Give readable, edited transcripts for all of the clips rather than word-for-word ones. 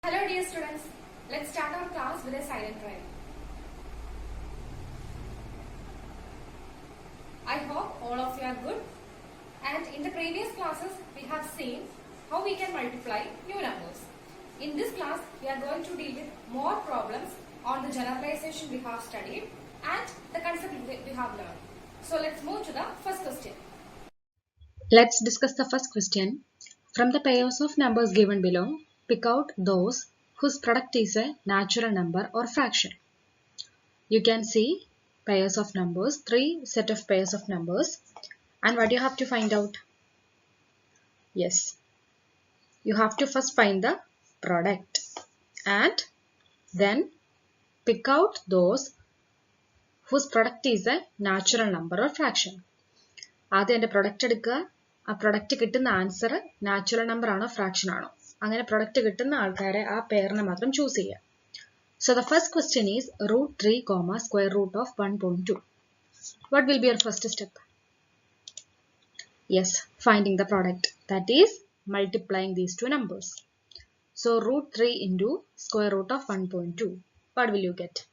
Hello dear students, let's start our class with a silent prayer. I hope all of you are good, and in the previous classes we have seen how we can multiply new numbers. In this class we are going to deal with more problems on the generalization we have studied and the concept we have learned. So let's move to the first question. Let's discuss the first question. From the pairs of numbers given below, pick out those whose product is a natural number or fraction. You can see pairs of numbers, three set of pairs of numbers. And what you have to find out? Yes, you have to first find the product and then pick out those whose product is a natural number or fraction. ആദ്യം എൻ്റെ product എടുക്കുക. ആ product കിട്ടുന്ന answer natural number ആണോ fraction ആണോ, അങ്ങനെ product കിട്ടുന്ന ആൾക്കാരെ ആ പെയറിനെ മാത്രം ചൂസ് ചെയ്യുക. So the first question is root 3, square root of 1.2. What will be your first step? Yes, finding the product. That is multiplying these two numbers. So root 3 into square root of 1.2. What will you get?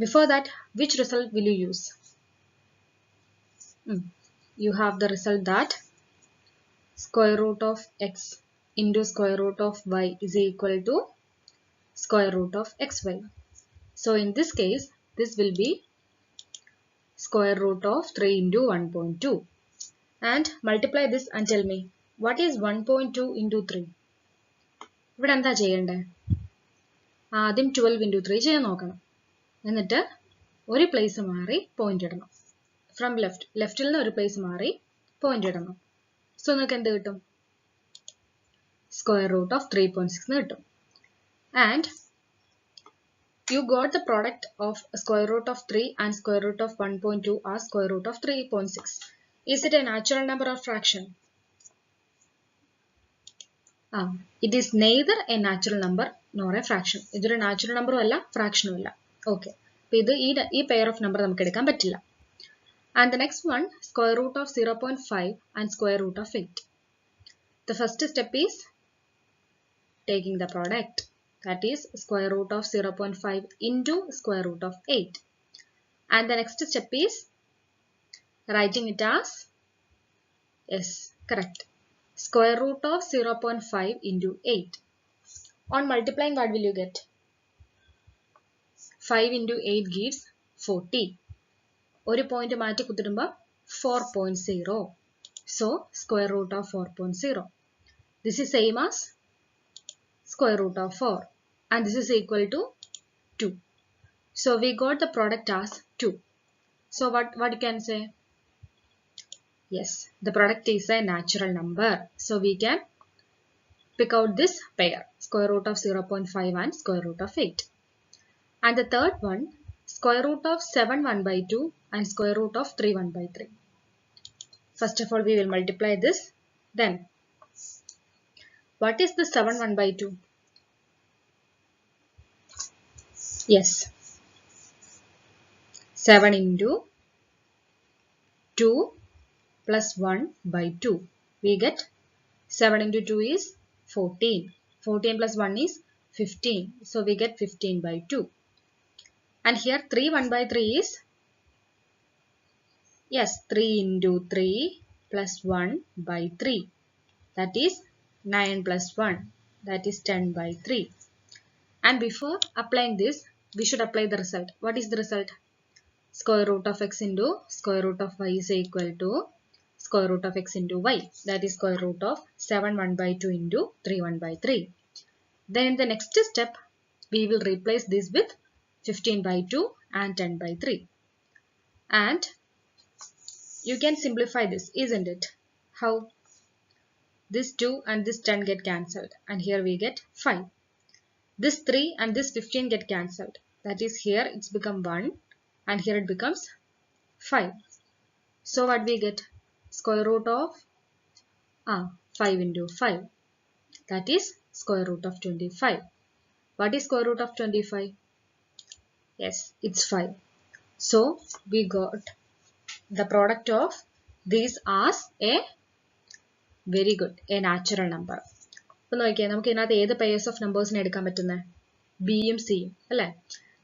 Before that, which result will you use? You have the result that square root of x into square root of y is equal to square root of xy. So in this case, this will be square root of 3 into 1.2. And multiply this and tell me, what is 1.2 into 3? ഇവിടെ എന്താ ചെയ്യണ്ടേ? ആദ്യം 12 into 3 ചെയ്യാൻ നോക്കണം. എന്നിട്ട് ഒരു place മാറി point ഇടണം. ഫ്രം ലെഫ്റ്റിൽ നിന്ന് ഒരു പ്ലേസ് മാറി പോയിന്റ് ഇടണം. സോ നിങ്ങൾക്ക് എന്ത് കിട്ടും? സ്ക്വയർ റൂട്ട് ഓഫ് 3.6 എന്ന് കിട്ടും. And you got the product of square root of 3 and square root of 1.2 are square root of 3.6. Is it a natural number or fraction? It is neither a natural number nor a fraction. ഇതൊരു natural number അല്ല ഫ്രാക്ഷനും അല്ല. Okay. അപ്പോൾ ഇത് ഈ pair of number നമുക്ക് എടുക്കാൻ പറ്റില്ല. And the next one, square root of 0.5 and square root of 8. The first step is taking the product. That is square root of 0.5 into square root of 8. And the next step is writing it as, yes, correct, square root of 0.5 into 8. On multiplying, what will you get? 5 into 8 gives 40. ഒരു point മാറ്റി കുത്തിടുമ്പോൾ 4.0. So square root of 4.0. This is same as square root of 4. And this is equal to 2. So we got the product as 2. So what you can say? Yes, the product is a natural number. So we can pick out this pair, square root of 0.5 and square root of 8. And the third one, square root of 7 1/2 and square root of 3 1/3. First of all, we will multiply this. Then, what is the 7 1/2? Yes, 7 into 2 plus 1/2. We get 7 into 2 is 14. 14 plus 1 is 15. So we get 15/2. And here 3 1/3 is, yes, 3 into 3 plus 1/3. That is 9 plus 1. That is 10/3. And before applying this, we should apply the result. What is the result? Square root of x into square root of y is equal to square root of x into y. That is square root of 7 1/2 into 3 1/3. Then in the next step, we will replace this with 15/2 and 10/3. And you can simplify this, isn't it? How? This 2 and this 10 get cancelled. And here we get 5. This 3 and this 15 get cancelled. That is, here it's become 1 and here it becomes 5. So what we get? Square root of 5 into 5. That is square root of 25. What is square root of 25? Yes, it's 5. So we got the product of these as a very good, A natural number. അപ്പൊ നോക്കിയാൽ നമുക്ക് ഇതിനകത്ത് ഏത് pairs of നമ്പേഴ്സിനെ എടുക്കാൻ പറ്റുന്നത്? ബിയും സിയും അല്ലേ?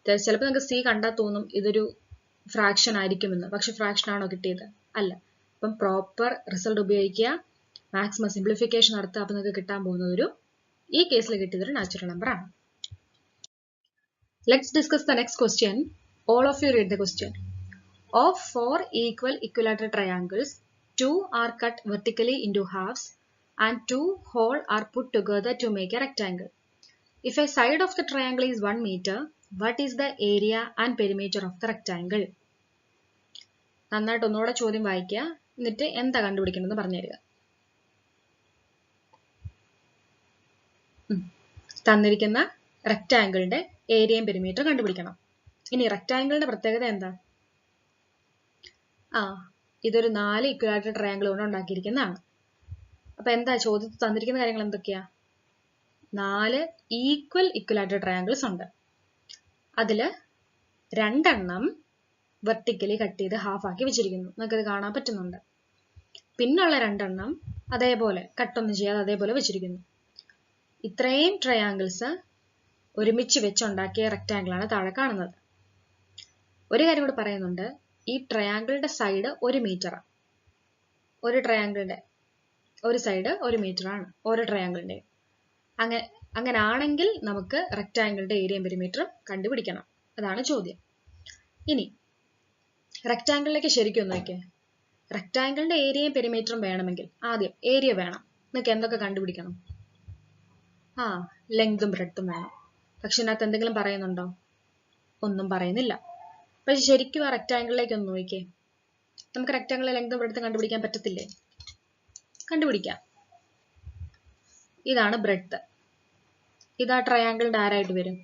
ചിലപ്പോൾ നിങ്ങൾക്ക് സി കണ്ടാൽ തോന്നും ഇതൊരു ഫ്രാക്ഷൻ ആയിരിക്കുമെന്ന്, പക്ഷെ ഫ്രാക്ഷൻ ആണോ കിട്ടിയത്? അല്ല. അപ്പം പ്രോപ്പർ റിസൾട്ട് ഉപയോഗിക്കുക, മാക്സിമം സിംപ്ലിഫിക്കേഷൻ നടത്തുക. അപ്പം നിങ്ങൾക്ക് കിട്ടാൻ പോകുന്നത് ഈ കേസിൽ കിട്ടിയതൊരു നാച്ചുറൽ നമ്പർ ആണ്. Let's discuss the next question. All of you read the question. Of 4 equal equilateral triangles, 2 are cut vertically into halves and 2 whole are put together to make a rectangle. If a side of the triangle is 1 meter, what is the area and perimeter of the rectangle? നന്നായിട്ട് ഒന്നുകൂടെ ചോദ്യം വായിക്കുക, എന്നിട്ട് എന്താ കണ്ടുപിടിക്കണമെന്ന് പറഞ്ഞു തരിക. തന്നിരിക്കുന്ന റെക്ടാങ്കിളിന്റെ ഏരിയയും പെരിമീറ്ററും കണ്ടുപിടിക്കണം. ഇനി റെക്ടാങ്കിളിന്റെ പ്രത്യേകത എന്താ? ഇതൊരു 4 ഇക്വലാറ്ററൽ ട്രയാങ്കിൾ കൊണ്ട് ഉണ്ടാക്കിയിരിക്കുന്നതാണ്. അപ്പൊ എന്താ ചോദ്യത്തിൽ തന്നിരിക്കുന്ന കാര്യങ്ങൾ എന്തൊക്കെയാ? 4 ഈക്വൽ ഇക്വലാറ്ററൽ ട്രയാങ്കിൾസ് ഉണ്ട്. അതില് 2 വെർട്ടിക്കലി കട്ട് ചെയ്ത് ഹാഫ് ആക്കി വെച്ചിരിക്കുന്നു. നിങ്ങൾക്കത് കാണാൻ പറ്റുന്നുണ്ട്. പിന്നുള്ള 2 അതേപോലെ കട്ടൊന്നും ചെയ്യാതെ അതേപോലെ വെച്ചിരിക്കുന്നു. ഇത്രയും ട്രയാങ്കിൾസ് ഒരുമിച്ച് വെച്ചുണ്ടാക്കിയ റെക്ടാങ്കിൾ ആണ് താഴെ കാണുന്നത്. ഒരു കാര്യം കൂടി പറയുന്നുണ്ട്, ഈ ട്രയാങ്കിളിന്റെ സൈഡ് 1 മീറ്ററാണ്. ഒരു ട്രയാങ്കിളിന്റെ ഒരു സൈഡ് 1 മീറ്റർ ആണ് ഓരോ ട്രയാങ്കിളിന്റെ. അങ്ങനെ ആണെങ്കിൽ നമുക്ക് റെക്ടാങ്കിളിന്റെ ഏരിയയും പെരിമീറ്ററും കണ്ടുപിടിക്കണം. അതാണ് ചോദ്യം. ഇനി റെക്ടാങ്കിളിലേക്ക് ശരിക്കും ഒന്ന് നോക്കിയേ. റെക്ടാങ്കിളിന്റെ ഏരിയയും പെരിമീറ്ററും വേണമെങ്കിൽ ആദ്യം ഏരിയ വേണം. നിങ്ങൾക്ക് എന്തൊക്കെ കണ്ടുപിടിക്കണം? ലെങ്തും ബ്രെഡ്ത്തും വേണം. പക്ഷെ ഇതിനകത്ത് എന്തെങ്കിലും പറയുന്നുണ്ടോ? ഒന്നും പറയുന്നില്ല. പക്ഷെ ശരിക്കും ആ റെക്ടാങ്കിളിലേക്ക് ഒന്ന് നോക്കിയേ. നമുക്ക് റെക്ടാങ്കിളിലെ ലെങ്തും ബ്രെഡ്ത്തും കണ്ടുപിടിക്കാൻ പറ്റത്തില്ലേ? കണ്ടുപിടിക്കാം. ഇതാണ് ബ്രെഡ്ത്ത്. ഇതാ ട്രയാങ്കിളിന്റെ ആരായിട്ട് വരും?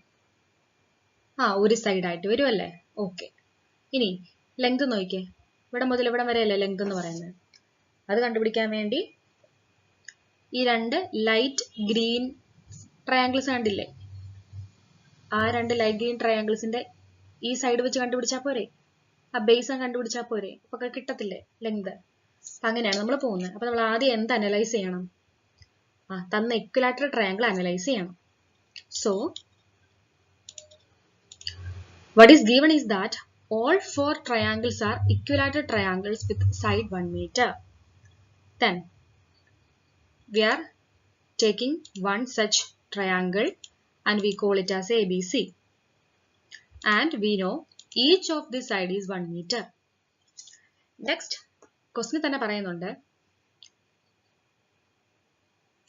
ഒരു സൈഡായിട്ട് വരും അല്ലേ? ഓക്കെ. ഇനി ലെങ്ത് നോക്കിയേ. ഇവിടെ മുതൽ ഇവിടെ വരെയല്ലേ ലെങ്ത് എന്ന് പറയുന്നത്. അത് കണ്ടുപിടിക്കാൻ വേണ്ടി ഈ 2 ലൈറ്റ് ഗ്രീൻ ട്രയാങ്കിൾസ് കണ്ടില്ലേ? ആ 2 ലൈറ്റ് ഗ്രീൻ ട്രയാങ്കിൾസിന്റെ ഈ സൈഡ് വെച്ച് കണ്ടുപിടിച്ചാൽ പോരെ? ആ ബേസ് കണ്ടുപിടിച്ചാൽ പോരെ? അപ്പൊ കിട്ടത്തില്ലേ ലെങ്ത്? അപ്പൊ അങ്ങനെയാണ് നമ്മൾ പോകുന്നത്. അപ്പൊ നമ്മൾ ആദ്യം എന്ത് അനലൈസ് ചെയ്യണം? തന്ന ഇക്വലാറ്ററൽ ട്രയാങ്കിൾ അനലൈസ് ചെയ്യണം. So what is given is that all 4 triangles are equilateral triangles with side 1 meter. Then we are taking one such triangle and we call it as ABC. And we know each of this side is 1 meter. Next, question തന്നെ പറയുന്നുണ്ട്,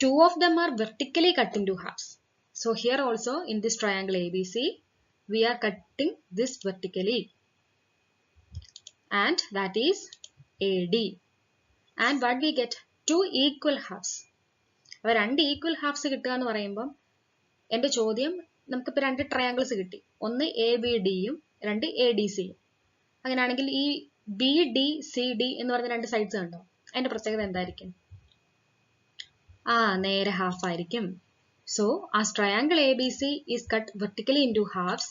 2 of them are vertically cut into halves. So here also in this triangle ABC, we are cutting this vertically. And that is AD. And what we get? 2 equal halves. അപ്പോൾ 2 equal halves കിട്ടുക എന്ന് പറയുമ്പം എൻ്റെ ചോദ്യം, നമുക്കിപ്പോൾ 2 triangles കിട്ടി. ഒന്ന് ABDയും 2 ADCയും. അങ്ങനെയാണെങ്കിൽ ഈ BDCD എന്ന് പറഞ്ഞ 2 സൈഡ്സ് കണ്ടോ? അതിന്റെ പ്രത്യേകത എന്തായിരിക്കും? നേരെ ഹാഫ് ആയിരിക്കും. So as triangle ABC is cut vertically into halves,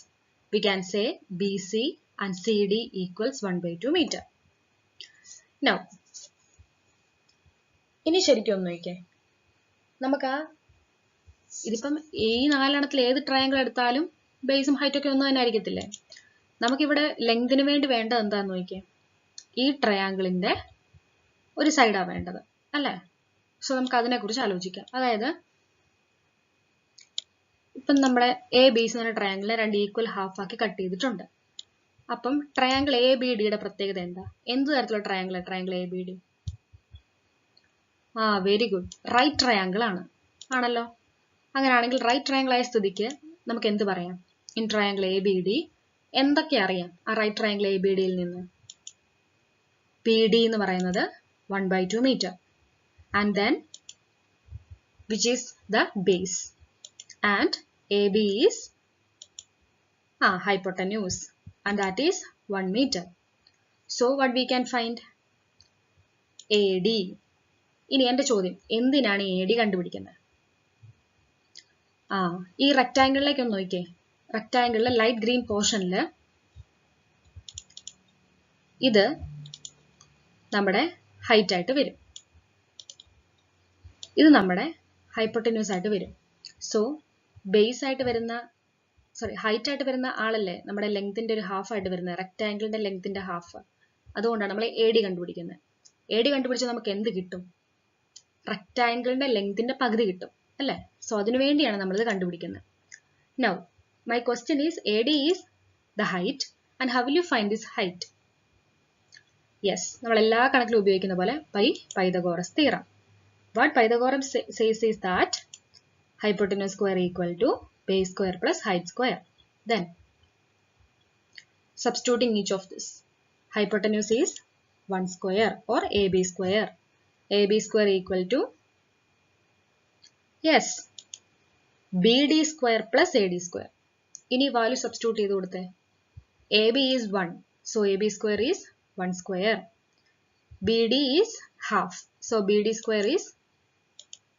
we can say BC and CD equals 1/2 meter. Now, ഇനി ശരിക്കും ഒന്ന് നോക്കിയേ. നമുക്ക് ഇതിപ്പം ഈ 4 ഏത് ട്രയാങ്കിൾ എടുത്താലും ബേസും ഹൈറ്റും ഒക്കെ ഒന്നും തന്നെ ആയിരിക്കത്തില്ലേ? നമുക്കിവിടെ ലെങ്തിന് വേണ്ടി വേണ്ടത് എന്താന്ന് നോക്കിയേ. ഈ ട്രയാങ്കിളിന്റെ ഒരു സൈഡാണ് വേണ്ടത് അല്ലേ? സോ നമുക്ക് അതിനെക്കുറിച്ച് ആലോചിക്കാം. അതായത് ഇപ്പം നമ്മളെ ABC എന്ന് പറഞ്ഞ ട്രയാങ്കിളിനെ 2 ഈക്വൽ ഹാഫ് ആക്കി കട്ട് ചെയ്തിട്ടുണ്ട്. അപ്പം ട്രയാങ്കിൾ ABDയുടെ പ്രത്യേകത എന്താ? എന്ത് തരത്തിലുള്ള triangle ABD? Very good, right triangle ആണ്. ആണല്ലോ. അങ്ങനെയാണെങ്കിൽ റൈറ്റ് ട്രയാങ്കിൾ ആയ സ്ഥിതിക്ക് നമുക്ക് എന്ത് പറയാം? ഇൻ ട്രയാങ്കിൾ ABD എന്തൊക്കെ അറിയാം ആ റൈറ്റ് ട്രയാങ്കിൾ ABDയിൽ നിന്ന്? PD എന്ന് പറയുന്നത് 1/2 meter. And then which is the base, and AB is hypotenuse, and that is 1 meter. So what we can find? AD. ഇനി എൻ്റെ ചോദ്യം, എന്തിനാണ് AD കണ്ടുപിടിക്കുന്നത്? ഈ റെക്ടാങ്കിളിലേക്ക് ഒന്ന് നോക്കിയേ. റെക്ടാങ്കിളിലെ ലൈറ്റ് ഗ്രീൻ പോർഷനിൽ ഇത് നമ്മുടെ ഹൈറ്റ് ആയിട്ട് വരും. ഇത് നമ്മുടെ ഹൈപ്പോട്ടന്യൂസ് ആയിട്ട് വരും. സോ ബേസ് ആയിട്ട് വരുന്ന ഹൈറ്റ് ആയിട്ട് വരുന്ന ആളല്ലേ നമ്മുടെ ലെങ്ത്തിന്റെ ഒരു ഹാഫ് ആയിട്ട് വരുന്നത്, റെക്ടാംഗിളിന്റെ ലെങ്ത്തിന്റെ ഹാഫ്. അതുകൊണ്ടാണ് നമ്മൾ എ ഡി കണ്ടുപിടിക്കുന്നത്. എ ഡി കണ്ടുപിടിച്ചാൽ നമുക്ക് എന്ത് കിട്ടും? റെക്ടാംഗിളിന്റെ ലെങ്ത്തിന്റെ പകുതി കിട്ടും അല്ലേ? സോ അതിനു വേണ്ടിയാണ് നമ്മളിത് കണ്ടുപിടിക്കുന്നത്. Now my question is A D is the height and how will you find this height? Yes, നമ്മൾ എല്ലാ കണക്കിലും ഉപയോഗിക്കുന്ന പോലെ Pythagoras theorem. What Pythagoras says is that hypotenuse square equal to base square plus height square. Then substituting each of this, hypotenuse is 1 square or AB square. AB square equal to, yes, BD square plus AD square. Ini value substitute ചെയ്തു കൊടുത്തേ. AB is 1, so AB square is 1 square. BD is half, so BD square is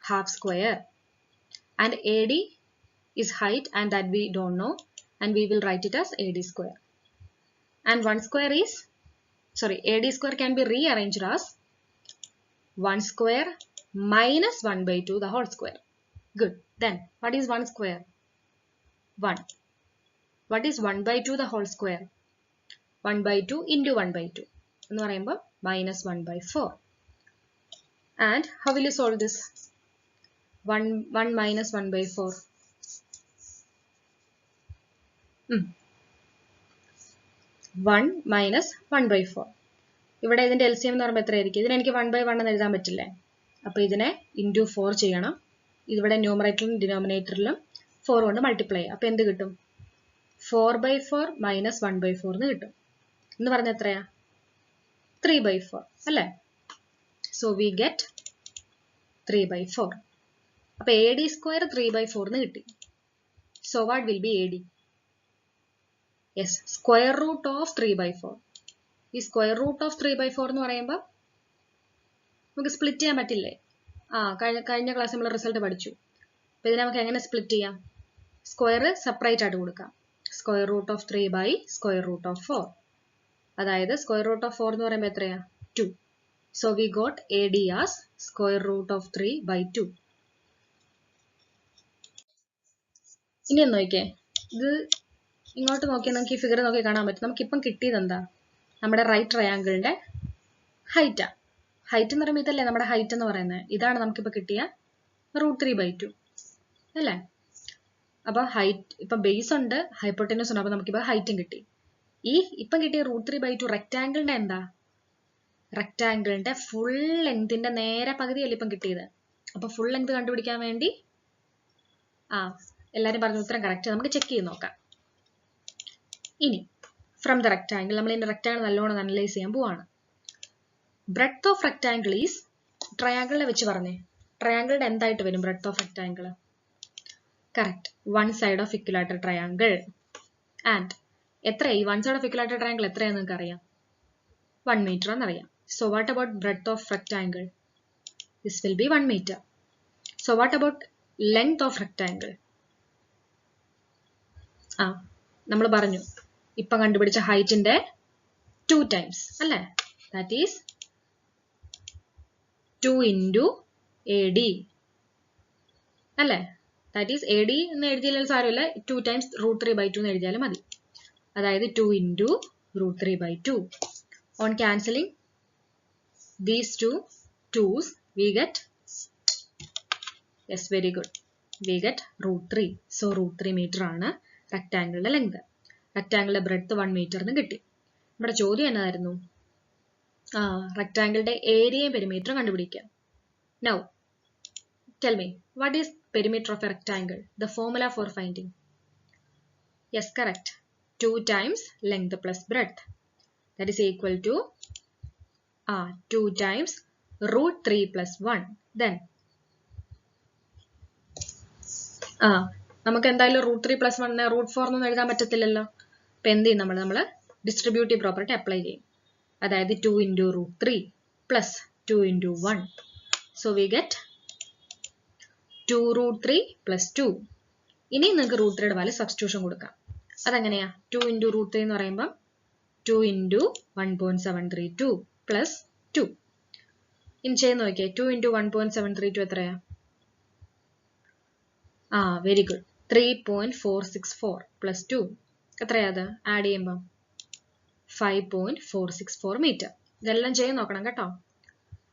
half square. And AD is height, and that we don't know, and we will write it as AD square. And 1 square is, AD square can be rearranged as 1 square minus 1 by 2 the whole square. Good. Then what is 1 square? 1. What is 1 by 2 the whole square? 1 by 2 into 1 by 2 എന്ന് പറയുമ്പോൾ minus 1 by 4. And how will you solve this? 1 minus 1 by 4. 1 minus 1 by 4. ഇവിടെ ഇതിന്റെ LCM എന്ന് പറയുമ്പോൾ എത്രയായിരിക്കും? ഇതിന് എനിക്ക് 1 by 1 എന്ന് എഴുതാൻ പറ്റില്ലേ? അപ്പോൾ ഇതിനെ into 4 ചെയ്യണം. ഇവിടെ ന്യൂമറേറ്ററിലും ഡിനോമിനേറ്ററിലും 4 കൊണ്ട് മൾട്ടിപ്ലൈ ചെയ്യാം. അപ്പോൾ എന്ത് കിട്ടും? 4 by 4 minus 1 by 4 എന്ന് കിട്ടും. എന്ന് പറഞ്ഞാൽ എത്രയാ? 3 by 4 അല്ലേ? So we get 3 by 4. അപ്പോൾ AD square 3 by 4 എന്ന് കിട്ടി. So what will be AD? Yes, square root of 3 by 4. ഈ square root of 3 by 4 എന്ന് പറയുമ്പോൾ നമുക്ക് സ്പ്ലിറ്റ് ചെയ്യാൻ പറ്റില്ലേ? കഴിഞ്ഞ ക്ലാസ് നമ്മൾ റിസൾട്ട് പഠിച്ചു. അപ്പോൾ ഇതിനെ നമുക്ക് എങ്ങനെ സ്പ്ലിറ്റ് ചെയ്യാം? സ്ക്വയർ സെപ്പറേറ്റ് ആയിട്ട് കൊടുക്കാം. Square root of 3 by square root of 4. അതായത് സ്ക്വയർ റൂട്ട് ഓഫ് 4 എന്ന് പറയുമ്പോൾ എത്രയാ? 2. So we got AD as square root of 3 by 2. ഇനി ഒന്ന് നോക്കിയേ, ഇത് ഇങ്ങോട്ട് നോക്കിയാൽ നമുക്ക് ഈ ഫിഗർ നോക്കി കാണാൻ പറ്റും. നമുക്കിപ്പം കിട്ടിയത് എന്താ? നമ്മുടെ റൈറ്റ് ട്രയാങ്കിളിന്റെ ഹൈറ്റാ. ഹൈറ്റ് എന്ന് പറയുമ്പോൾ ഇതല്ലേ നമ്മുടെ ഹൈറ്റ് എന്ന് പറയുന്നത്. ഇതാണ് നമുക്കിപ്പോൾ കിട്ടിയ √3 by 2 അല്ലേ? അപ്പൊ ഹൈറ്റ് ഇപ്പം ബേസ് ഉണ്ട്, ഹൈപ്പോട്ടന്യൂസ് ഉണ്ട്. അപ്പൊ നമുക്കിപ്പോൾ ഹൈറ്റും കിട്ടി. ഈ ഇപ്പം കിട്ടിയ √3 by 2 റെക്ടാങ്കിളിന്റെ എന്താ? റെക്ടാങ്കിളിന്റെ ഫുൾ ലെങ്തിന്റെ നേരെ പകുതിയല്ലേ ഇപ്പം കിട്ടിയത്. അപ്പൊ ഫുൾ ലെങ്ത് കണ്ടുപിടിക്കാൻ വേണ്ടി എല്ലാരും പറഞ്ഞ ഉത്തരം കറക്റ്റ്. നമുക്ക് ചെക്ക് ചെയ്ത് നോക്കാം. ഇനി ഫ്രം ദ റെക്ടാങ്കിൾ, നമ്മൾ ഇതിന്റെ റെക്ടാങ്കിൾ നല്ലോണം അനലൈസ് ചെയ്യാൻ പോവാണ്. ബ്രെഡ്ത്ത് ഓഫ് റെക്ടാങ്കിൾ ഈസ്, ട്രയാങ്കിളിനെ വെച്ച് പറഞ്ഞേ, ട്രയാങ്കിളിന്റെ എന്തായിട്ട് വരും breadth of rectangle? Correct, 1 side of equilateral triangle. And എത്രയായി? 1 side of equilateral triangle എത്രയാണെന്ന് നിങ്ങൾക്ക് അറിയാം? 1 meter എന്നറിയാം. So what about breadth of rectangle? This will be 1 meter. So what about length of rectangle? നമ്മൾ പറഞ്ഞു ഇപ്പം കണ്ടുപിടിച്ച ഹൈറ്റിന്റെ 2 times അല്ലേ? ദാറ്റ് ഈസ് 2 into AD അല്ലേ? ദാറ്റ് ഈസ് AD എന്ന് എഴുതിയാലും സാരമില്ല, 2 times √3 by 2 എന്ന് എഴുതിയാലും മതി. അതായത് 2 into √3 by 2. On cancelling these two 2's, we get, yes, very good, we get √3. So √3 meter ആണ് റെക്ടാങ്കിളിന്റെ ലെങ്ത്. റെക്ടാങ്കിളിന്റെ ബ്രെഡ്ത്ത് 1 meter എന്ന് കിട്ടി. നമ്മുടെ ചോദ്യം എന്നായിരുന്നു? റെക്ടാങ്കിളിന്റെ ഏരിയയും പെരിമീറ്ററും കണ്ടുപിടിക്കാം. Now tell me, what is perimeter of a rectangle? The formula for finding? Yes, correct. 2 times length plus breadth. That is equal to 2 times √3 plus 1. Then നമുക്ക് എന്തായാലും √3 plus 1 √4 ഒന്നും എഴുതാൻ പറ്റത്തില്ലല്ലോ. അപ്പൊ എന്ത് ചെയ്യും? നമ്മൾ ഡിസ്ട്രിബ്യൂട്ടീവ് പ്രോപ്പർട്ടി അപ്ലൈ ചെയ്യും. അതായത് 2 into √3 plus 2 into 1. So we get 2 √3 plus 2. ഇനി നിങ്ങൾക്ക് √3യുടെ വാല്യൂ സബ്സ്റ്റിറ്റ്യൂഷൻ കൊടുക്കാം. അതെങ്ങനെയാ? 2 into √3 എന്ന് പറയുമ്പോൾ 2 into 1.732 plus 2. ഇനി ചെയ്ത് നോക്കിയേ, 2 into 1.732 എത്രയാ? Very good. 3.464 പ്ലസ് 2 എത്രയാത് ആഡ് ചെയ്യുമ്പോൾ 5.464 മീറ്റർ. ഇതെല്ലാം ചെയ്യാൻ നോക്കണം കേട്ടോ.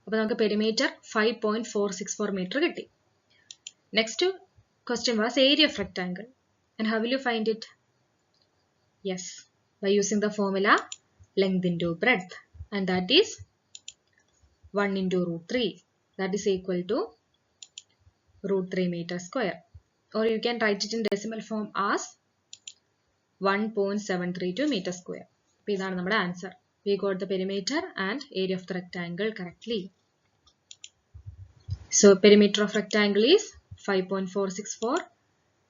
അപ്പോൾ നമുക്ക് പെരിമീറ്റർ 5.464 മീറ്റർ കിട്ടി. Next question was area of rectangle. And how will you find it? Yes, by using the formula length into breadth, and that is 1 into root 3. That is equal to root 3 meter square. Or you can write it in decimal form as 1.732 meter square. This is our answer. We got the perimeter and area of the rectangle correctly. So perimeter of rectangle is 5.464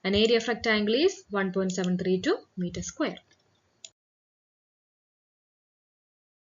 and area of rectangle is 1.732 meter square.